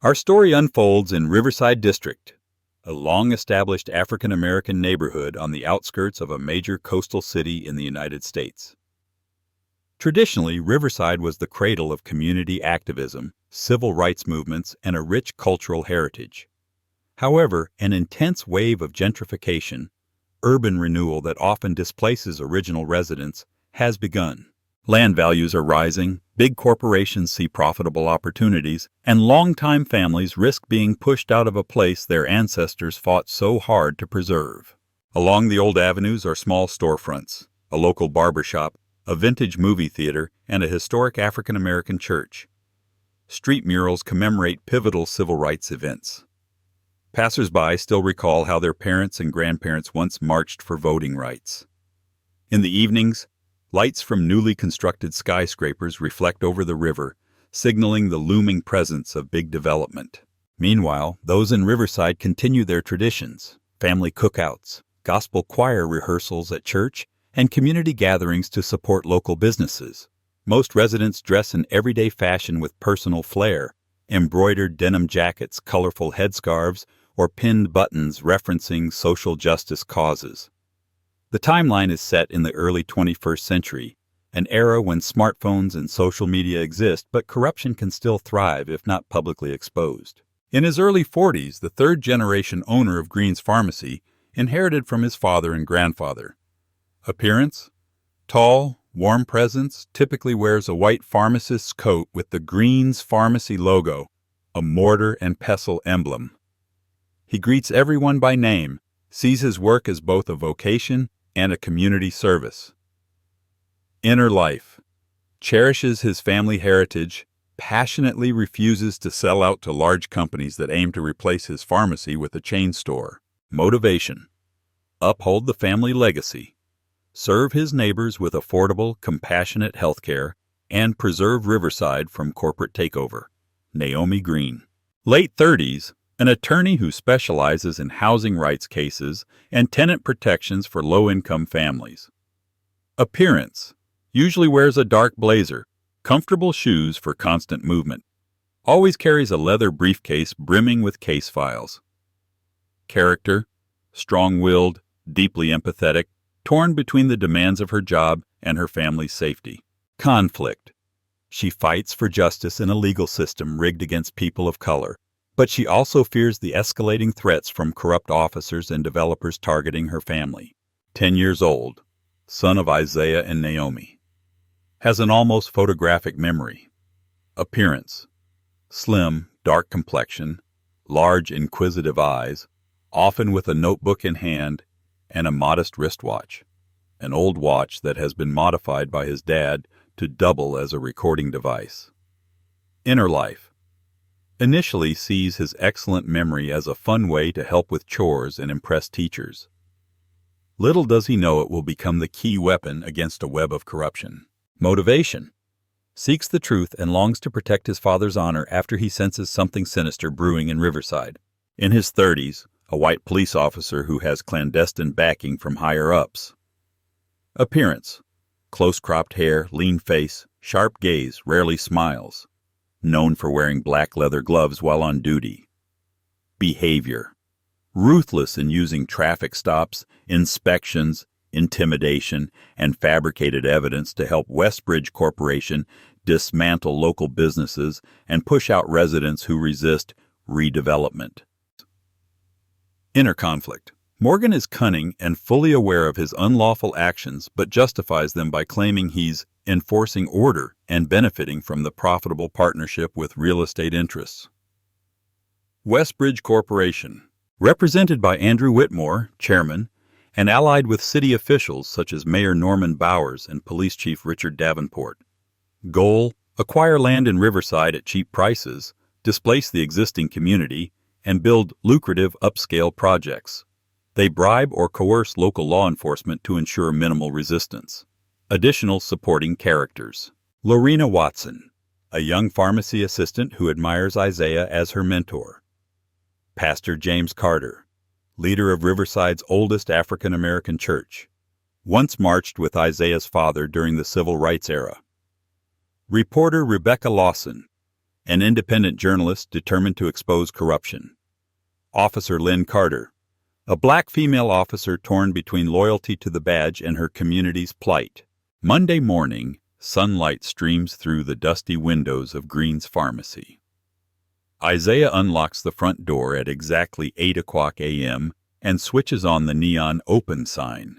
Our story unfolds in Riverside District, a long-established African-American neighborhood on the outskirts of a major coastal city in the United States. Traditionally, Riverside was the cradle of community activism, civil rights movements, and a rich cultural heritage. However, an intense wave of gentrification, urban renewal that often displaces original residents, has begun. Land values are rising, big corporations see profitable opportunities, and longtime families risk being pushed out of a place their ancestors fought so hard to preserve. Along the old avenues are small storefronts, a local barbershop, a vintage movie theater, and a historic African-American church. Street murals commemorate pivotal civil rights events. Passers-by still recall how their parents and grandparents once marched for voting rights. In the evenings, lights from newly constructed skyscrapers reflect over the river, signaling the looming presence of big development. Meanwhile, those in Riverside continue their traditions: family cookouts, gospel choir rehearsals at church, and community gatherings to support local businesses. Most residents dress in everyday fashion with personal flair: embroidered denim jackets, colorful headscarves, or pinned buttons referencing social justice causes. The timeline is set in the early 21st century, an era when smartphones and social media exist, but corruption can still thrive if not publicly exposed. In his early 40s, the third-generation owner of Green's Pharmacy inherited from his father and grandfather. Appearance: tall, warm presence, typically wears a white pharmacist's coat with the Green's Pharmacy logo, a mortar and pestle emblem. He greets everyone by name, sees his work as both a vocation and a community service. Inner life: cherishes his family heritage, passionately refuses to sell out to large companies that aim to replace his pharmacy with a chain store. Motivation: uphold the family legacy, serve his neighbors with affordable, compassionate health care, and preserve Riverside from corporate takeover. Naomi Green. Late 30s, an attorney who specializes in housing rights cases and tenant protections for low-income families. Appearance: usually wears a dark blazer, comfortable shoes for constant movement, always carries a leather briefcase brimming with case files. Character: strong-willed, deeply empathetic, torn between the demands of her job and her family's safety. Conflict: she fights for justice in a legal system rigged against people of color, but she also fears the escalating threats from corrupt officers and developers targeting her family. 10 years old, son of Isaiah and Naomi. Has an almost photographic memory. Appearance: slim, dark complexion, large, inquisitive eyes, often with a notebook in hand and a modest wristwatch, an old watch that has been modified by his dad to double as a recording device. Inner life: initially sees his excellent memory as a fun way to help with chores and impress teachers. Little does he know it will become the key weapon against a web of corruption. Motivation: seeks the truth and longs to protect his father's honor after he senses something sinister brewing in Riverside. In his 30s, a white police officer who has clandestine backing from higher-ups. Appearance: close-cropped hair, lean face, sharp gaze, rarely smiles. Known for wearing black leather gloves while on duty. Behavior: ruthless in using traffic stops, inspections, intimidation, and fabricated evidence to help Westbridge Corporation dismantle local businesses and push out residents who resist redevelopment. Inner conflict: Morgan is cunning and fully aware of his unlawful actions, but justifies them by claiming he's enforcing order and benefiting from the profitable partnership with real estate interests. Westbridge Corporation, represented by Andrew Whitmore, chairman, and allied with city officials such as Mayor Norman Bowers and Police Chief Richard Davenport. Goal: acquire land in Riverside at cheap prices, displace the existing community, and build lucrative upscale projects. They bribe or coerce local law enforcement to ensure minimal resistance. Additional supporting characters: Lorena Watson, a young pharmacy assistant who admires Isaiah as her mentor. Pastor James Carter, leader of Riverside's oldest African-American church, once marched with Isaiah's father during the civil rights era. Reporter Rebecca Lawson, an independent journalist determined to expose corruption. Officer Lynn Carter, a black female officer torn between loyalty to the badge and her community's plight. Monday morning, sunlight streams through the dusty windows of Green's Pharmacy. Isaiah unlocks the front door at exactly 8 o'clock a.m. and switches on the neon open sign.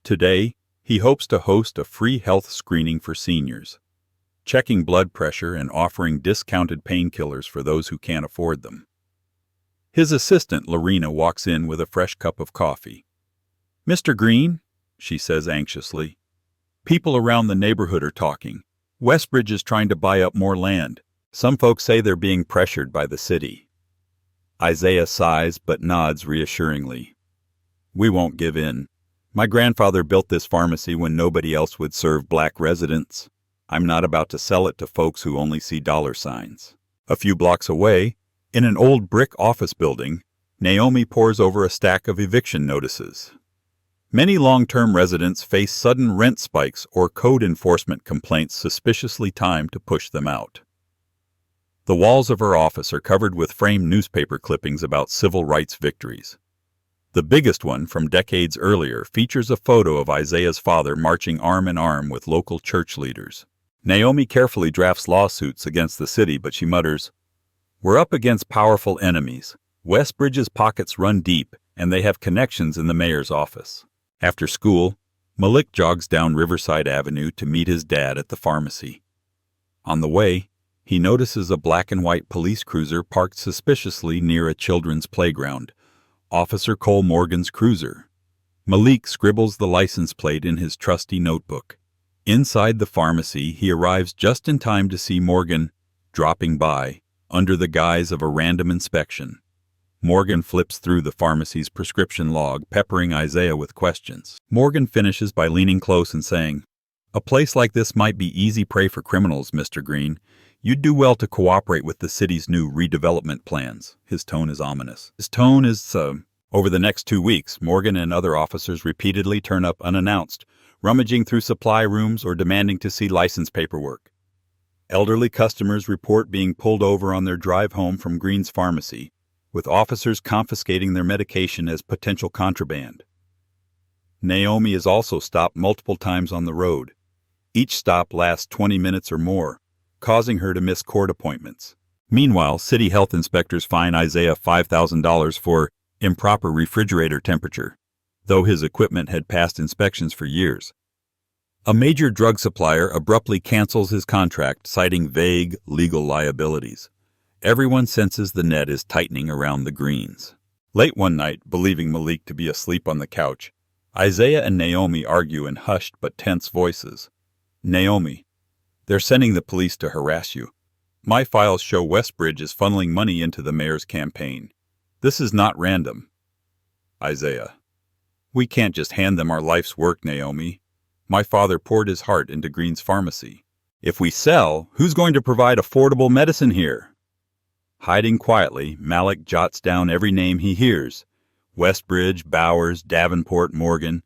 Today, he hopes to host a free health screening for seniors, checking blood pressure and offering discounted painkillers for those who can't afford them. His assistant, Lorena, walks in with a fresh cup of coffee. "Mr. Green," she says anxiously. "People around the neighborhood are talking. Westbridge is trying to buy up more land. Some folks say they're being pressured by the city." Isaiah sighs but nods reassuringly. "We won't give in. My grandfather built this pharmacy when nobody else would serve black residents. I'm not about to sell it to folks who only see dollar signs." A few blocks away, in an old brick office building, Naomi pores over a stack of eviction notices. Many long-term residents face sudden rent spikes or code enforcement complaints suspiciously timed to push them out. The walls of her office are covered with framed newspaper clippings about civil rights victories. The biggest one, from decades earlier, features a photo of Isaiah's father marching arm in arm with local church leaders. Naomi carefully drafts lawsuits against the city, but she mutters, "We're up against powerful enemies. Westbridge's pockets run deep, and they have connections in the mayor's office." After school, Malik jogs down Riverside Avenue to meet his dad at the pharmacy. On the way, he notices a black and white police cruiser parked suspiciously near a children's playground, Officer Cole Morgan's cruiser. Malik scribbles the license plate in his trusty notebook. Inside the pharmacy, he arrives just in time to see Morgan dropping by under the guise of a random inspection. Morgan flips through the pharmacy's prescription log, peppering Isaiah with questions. Morgan finishes by leaning close and saying, "A place like this might be easy prey for criminals, Mr. Green. You'd do well to cooperate with the city's new redevelopment plans." His tone is ominous. Over the next 2 weeks, Morgan and other officers repeatedly turn up unannounced, rummaging through supply rooms or demanding to see license paperwork. Elderly customers report being pulled over on their drive home from Green's Pharmacy, with officers confiscating their medication as potential contraband. Naomi is also stopped multiple times on the road. Each stop lasts 20 minutes or more, causing her to miss court appointments. Meanwhile, city health inspectors fine Isaiah $5,000 for improper refrigerator temperature, though his equipment had passed inspections for years. A major drug supplier abruptly cancels his contract, citing vague legal liabilities. Everyone senses the net is tightening around the Greens. Late one night, believing Malik to be asleep on the couch, Isaiah and Naomi argue in hushed but tense voices. "Naomi, they're sending the police to harass you. My files show Westbridge is funneling money into the mayor's campaign. This is not random." Isaiah, "We can't just hand them our life's work, Naomi. My father poured his heart into Green's Pharmacy. If we sell, who's going to provide affordable medicine here?" Hiding quietly, Malik jots down every name he hears: Westbridge, Bowers, Davenport, Morgan,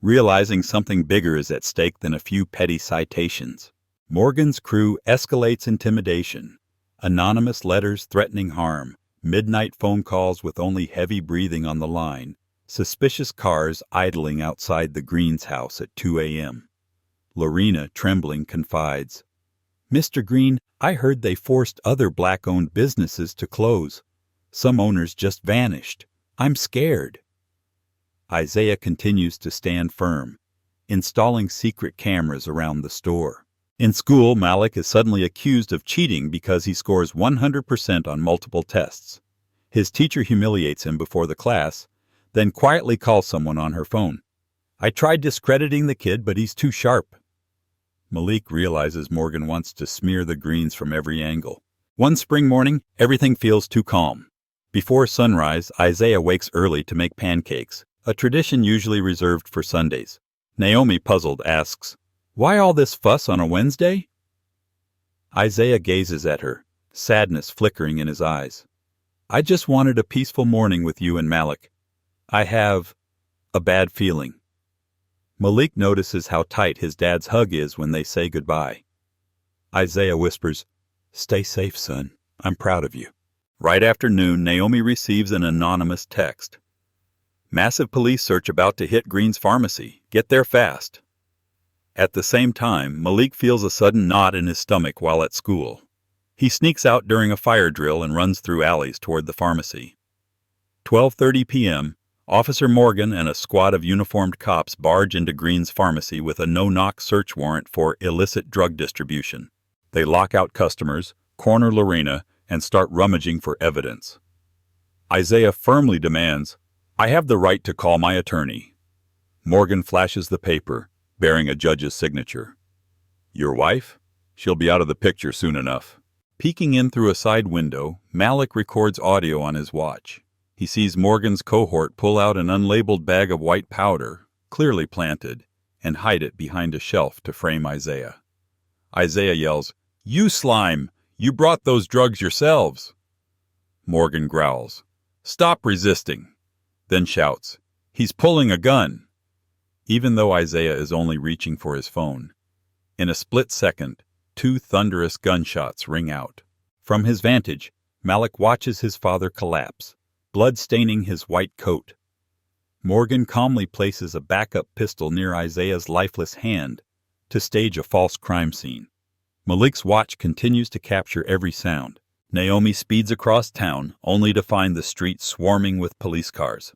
realizing something bigger is at stake than a few petty citations. Morgan's crew escalates intimidation. Anonymous letters threatening harm, midnight phone calls with only heavy breathing on the line, suspicious cars idling outside the Greens' house at 2 a.m. Lorena, trembling, confides, "Mr. Green, I heard they forced other black-owned businesses to close. Some owners just vanished. I'm scared." Isaiah continues to stand firm, installing secret cameras around the store. In school, Malik is suddenly accused of cheating because he scores 100% on multiple tests. His teacher humiliates him before the class, then quietly calls someone on her phone. "I tried discrediting the kid, but he's too sharp." Malik realizes Morgan wants to smear the Greens from every angle. One spring morning, everything feels too calm. Before sunrise, Isaiah wakes early to make pancakes, a tradition usually reserved for Sundays. Naomi, puzzled, asks, "Why all this fuss on a Wednesday?" Isaiah gazes at her, sadness flickering in his eyes. "I just wanted a peaceful morning with you and Malik. I have a bad feeling." Malik notices how tight his dad's hug is when they say goodbye. Isaiah whispers, Stay safe, son. I'm proud of you. Right after noon, Naomi receives an anonymous text. Massive police search about to hit Green's pharmacy. Get there fast. At the same time, Malik feels a sudden knot in his stomach while at school. He sneaks out during a fire drill and runs through alleys toward the pharmacy. 12:30 p.m., Officer Morgan and a squad of uniformed cops barge into Green's pharmacy with a no-knock search warrant for illicit drug distribution. They lock out customers, corner Lorena, and start rummaging for evidence. Isaiah firmly demands, "I have the right to call my attorney." Morgan flashes the paper, bearing a judge's signature. "Your wife? She'll be out of the picture soon enough." Peeking in through a side window, Malik records audio on his watch. He sees Morgan's cohort pull out an unlabeled bag of white powder, clearly planted, and hide it behind a shelf to frame Isaiah. Isaiah yells, "You slime! You brought those drugs yourselves!" Morgan growls, "Stop resisting!" Then shouts, "He's pulling a gun!" Even though Isaiah is only reaching for his phone, in a split second, 2 thunderous gunshots ring out. From his vantage, Malik watches his father collapse, blood staining his white coat. Morgan calmly places a backup pistol near Isaiah's lifeless hand to stage a false crime scene. Malik's watch continues to capture every sound. Naomi speeds across town, only to find the streets swarming with police cars.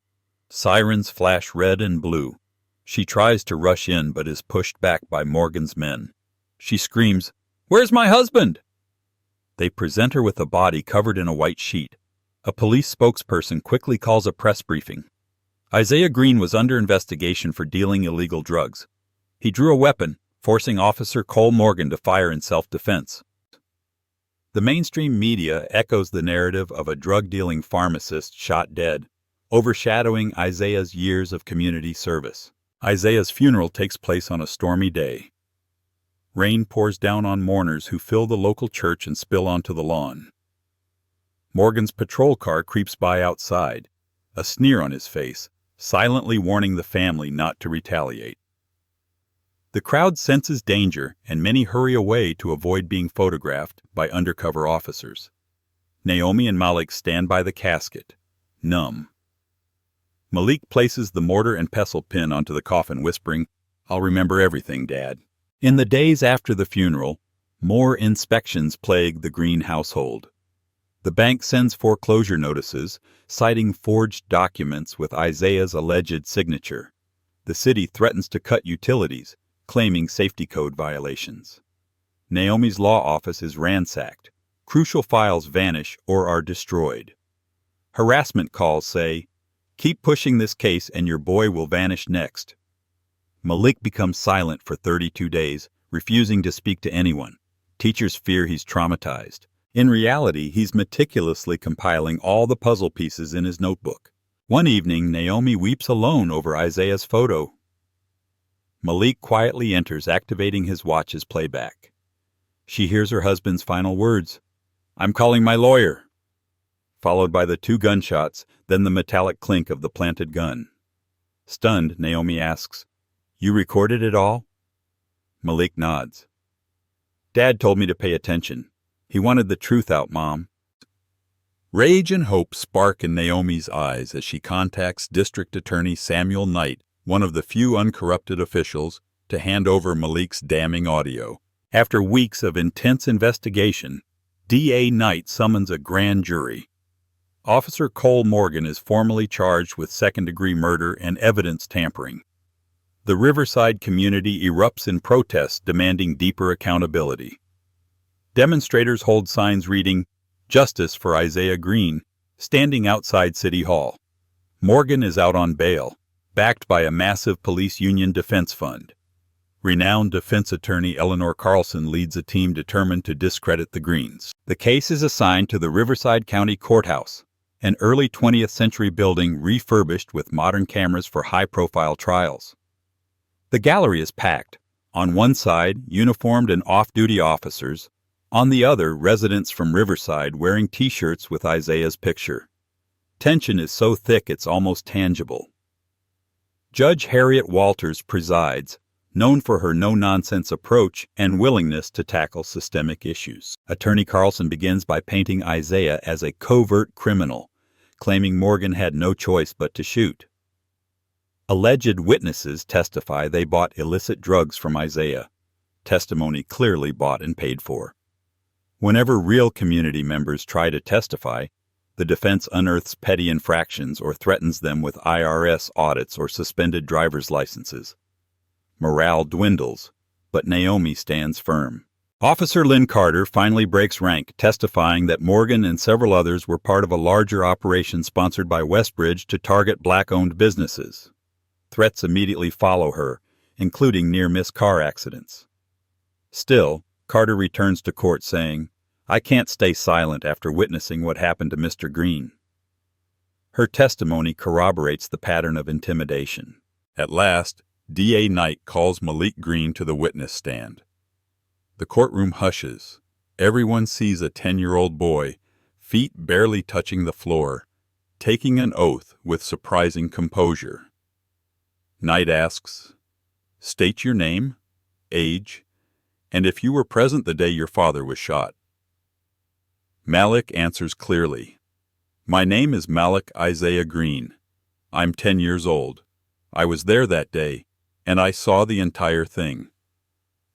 Sirens flash red and blue. She tries to rush in but is pushed back by Morgan's men. She screams, "Where's my husband?" They present her with a body covered in a white sheet. A police spokesperson quickly calls a press briefing. Isaiah Green was under investigation for dealing illegal drugs. He drew a weapon, forcing Officer Cole Morgan to fire in self-defense. The mainstream media echoes the narrative of a drug-dealing pharmacist shot dead, overshadowing Isaiah's years of community service. Isaiah's funeral takes place on a stormy day. Rain pours down on mourners who fill the local church and spill onto the lawn. Morgan's patrol car creeps by outside, a sneer on his face, silently warning the family not to retaliate. The crowd senses danger, and many hurry away to avoid being photographed by undercover officers. Naomi and Malik stand by the casket, numb. Malik places the mortar and pestle pin onto the coffin, whispering, "I'll remember everything, Dad." In the days after the funeral, more inspections plague the Green household. The bank sends foreclosure notices, citing forged documents with Isaiah's alleged signature. The city threatens to cut utilities, claiming safety code violations. Naomi's law office is ransacked. Crucial files vanish or are destroyed. Harassment calls say, "Keep pushing this case and your boy will vanish next." Malik becomes silent for 32 days, refusing to speak to anyone. Teachers fear he's traumatized. In reality, he's meticulously compiling all the puzzle pieces in his notebook. One evening, Naomi weeps alone over Isaiah's photo. Malik quietly enters, activating his watch's playback. She hears her husband's final words, "I'm calling my lawyer," followed by the 2 gunshots, then the metallic clink of the planted gun. Stunned, Naomi asks, "You recorded it all?" Malik nods. "Dad told me to pay attention. He wanted the truth out, Mom." Rage and hope spark in Naomi's eyes as she contacts District Attorney Samuel Knight, one of the few uncorrupted officials, to hand over Malik's damning audio. After weeks of intense investigation, D.A. Knight summons a grand jury. Officer Cole Morgan is formally charged with second-degree murder and evidence tampering. The Riverside community erupts in protest demanding deeper accountability. Demonstrators hold signs reading, "Justice for Isaiah Green," standing outside City Hall. Morgan is out on bail, backed by a massive police union defense fund. Renowned defense attorney Eleanor Carlson leads a team determined to discredit the Greens. The case is assigned to the Riverside County Courthouse, an early 20th century building refurbished with modern cameras for high-profile trials. The gallery is packed. On one side, uniformed and off-duty officers. On the other, residents from Riverside wearing T-shirts with Isaiah's picture. Tension is so thick it's almost tangible. Judge Harriet Walters presides, known for her no-nonsense approach and willingness to tackle systemic issues. Attorney Carlson begins by painting Isaiah as a covert criminal, claiming Morgan had no choice but to shoot. Alleged witnesses testify they bought illicit drugs from Isaiah, testimony clearly bought and paid for. Whenever real community members try to testify, the defense unearths petty infractions or threatens them with IRS audits or suspended driver's licenses. Morale dwindles, but Naomi stands firm. Officer Lynn Carter finally breaks rank, testifying that Morgan and several others were part of a larger operation sponsored by Westbridge to target black-owned businesses. Threats immediately follow her, including near-miss car accidents. Still, Carter returns to court saying, "I can't stay silent after witnessing what happened to Mr. Green." Her testimony corroborates the pattern of intimidation. At last, D.A. Knight calls Malik Green to the witness stand. The courtroom hushes. Everyone sees a 10-year-old boy, feet barely touching the floor, taking an oath with surprising composure. Knight asks, "State your name, age, and if you were present the day your father was shot." Malik answers clearly, "My name is Malik Isaiah Green. I'm 10 years old. I was there that day, and I saw the entire thing.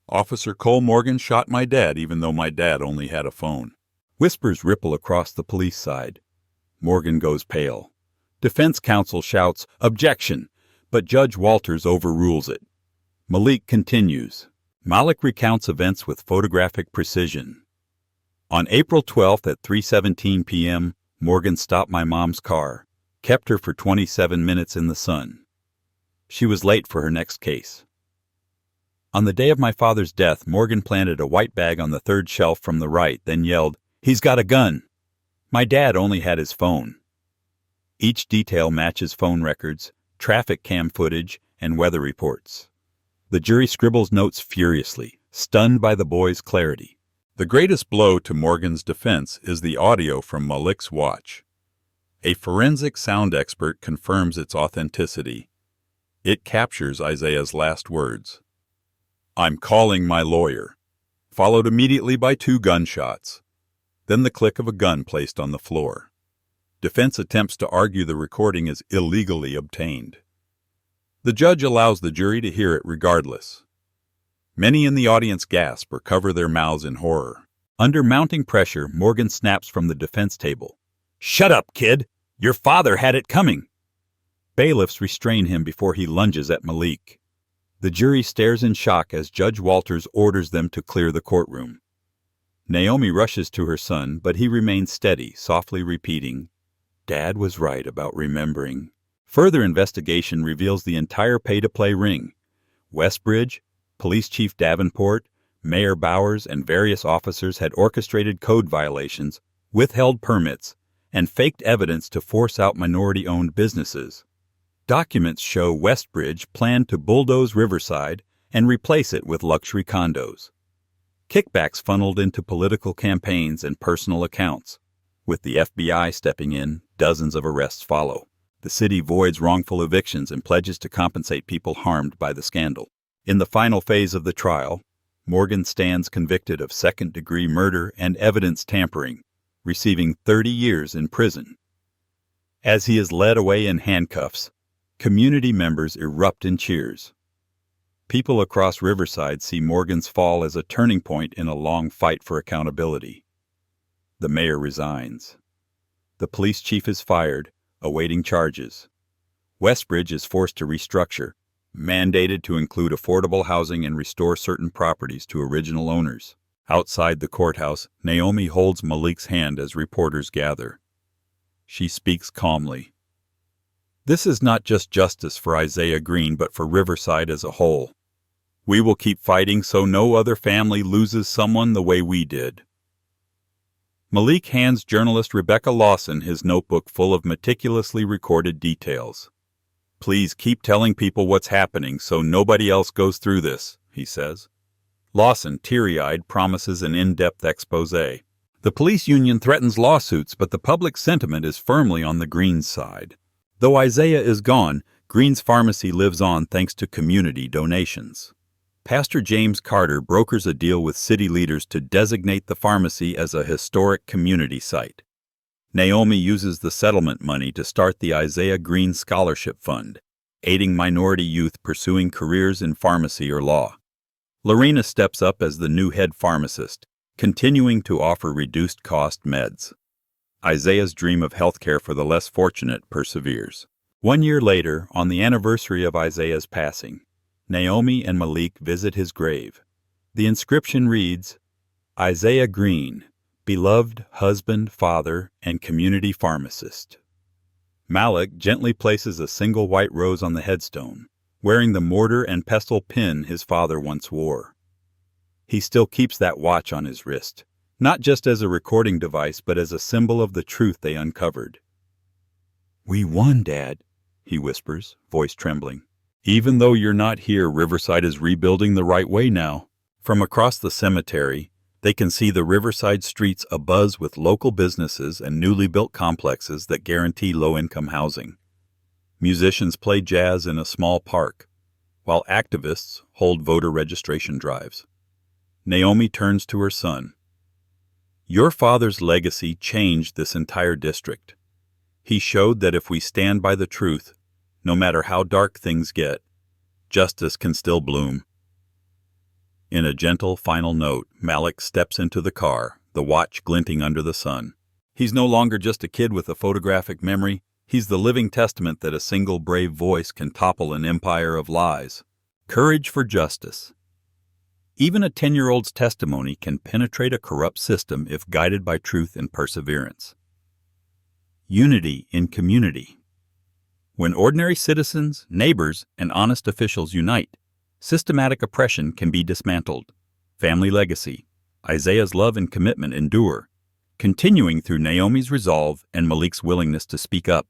Officer Cole Morgan shot my dad even though my dad only had a phone." Whispers ripple across the police side. Morgan goes pale. Defense counsel shouts, "Objection!" but Judge Walters overrules it. Malik continues. Malik recounts events with photographic precision. On April 12th at 3:17 p.m., Morgan stopped my mom's car, kept her for 27 minutes in the sun. She was late for her next case. On the day of my father's death, Morgan planted a white bag on the third shelf from the right, then yelled, "He's got a gun!" My dad only had his phone. Each detail matches phone records, traffic cam footage, and weather reports. The jury scribbles notes furiously, stunned by the boy's clarity. The greatest blow to Morgan's defense is the audio from Malik's watch. A forensic sound expert confirms its authenticity. It captures Isaiah's last words, "I'm calling my lawyer," followed immediately by 2 gunshots, then the click of a gun placed on the floor. Defense attempts to argue the recording is illegally obtained. The judge allows the jury to hear it regardless. Many in the audience gasp or cover their mouths in horror. Under mounting pressure, Morgan snaps from the defense table. "Shut up, kid! Your father had it coming!" Bailiffs restrain him before he lunges at Malik. The jury stares in shock as Judge Walters orders them to clear the courtroom. Naomi rushes to her son, but he remains steady, softly repeating, "Dad was right about remembering." Further investigation reveals the entire pay-to-play ring. Westbridge, Police Chief Davenport, Mayor Bowers, and various officers had orchestrated code violations, withheld permits, and faked evidence to force out minority-owned businesses. Documents show Westbridge planned to bulldoze Riverside and replace it with luxury condos. Kickbacks funneled into political campaigns and personal accounts. With the FBI stepping in, dozens of arrests follow. The city voids wrongful evictions and pledges to compensate people harmed by the scandal. In the final phase of the trial, Morgan stands convicted of second-degree murder and evidence tampering, receiving 30 years in prison. As he is led away in handcuffs, community members erupt in cheers. People across Riverside see Morgan's fall as a turning point in a long fight for accountability. The mayor resigns. The police chief is fired, awaiting charges. Westbridge is forced to restructure, mandated to include affordable housing and restore certain properties to original owners. Outside the courthouse, Naomi holds Malik's hand as reporters gather. She speaks calmly. "This is not just justice for Isaiah Green, but for Riverside as a whole. We will keep fighting so no other family loses someone the way we did." Malik hands journalist Rebecca Lawson his notebook full of meticulously recorded details. "Please keep telling people what's happening so nobody else goes through this," he says. Lawson, teary-eyed, promises an in-depth exposé. The police union threatens lawsuits, but the public sentiment is firmly on the Greens' side. Though Isaiah is gone, Green's Pharmacy lives on thanks to community donations. Pastor James Carter brokers a deal with city leaders to designate the pharmacy as a historic community site. Naomi uses the settlement money to start the Isaiah Green Scholarship Fund, aiding minority youth pursuing careers in pharmacy or law. Lorena steps up as the new head pharmacist, continuing to offer reduced-cost meds. Isaiah's dream of healthcare for the less fortunate perseveres. 1 year later, on the anniversary of Isaiah's passing, Naomi and Malik visit his grave. The inscription reads, Isaiah Green, beloved husband, father, and community pharmacist. Malik gently places a single white rose on the headstone, wearing the mortar and pestle pin his father once wore. He still keeps that watch on his wrist, not just as a recording device, but as a symbol of the truth they uncovered. "We won, Dad," he whispers, voice trembling. "Even though you're not here, Riverside is rebuilding the right way now." From across the cemetery, they can see the Riverside streets abuzz with local businesses and newly built complexes that guarantee low-income housing. Musicians play jazz in a small park, while activists hold voter registration drives. Naomi turns to her son. "Your father's legacy changed this entire district. He showed that if we stand by the truth, no matter how dark things get, justice can still bloom." In a gentle final note, Malik steps into the car, the watch glinting under the sun. He's no longer just a kid with a photographic memory. He's the living testament that a single brave voice can topple an empire of lies. Courage for justice. Even a 10-year-old's testimony can penetrate a corrupt system if guided by truth and perseverance. Unity in community. When ordinary citizens, neighbors, and honest officials unite, systematic oppression can be dismantled. Family legacy. Isaiah's love and commitment endure, continuing through Naomi's resolve and Malik's willingness to speak up.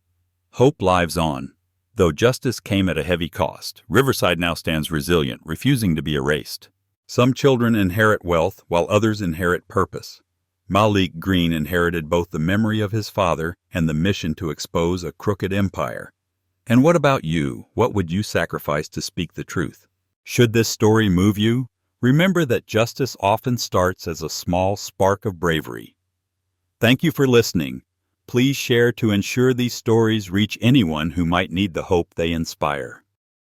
Hope lives on. Though justice came at a heavy cost, Riverside now stands resilient, refusing to be erased. Some children inherit wealth, while others inherit purpose. Malik Green inherited both the memory of his father and the mission to expose a crooked empire. And what about you? What would you sacrifice to speak the truth? Should this story move you, remember that justice often starts as a small spark of bravery. Thank you for listening. Please share to ensure these stories reach anyone who might need the hope they inspire.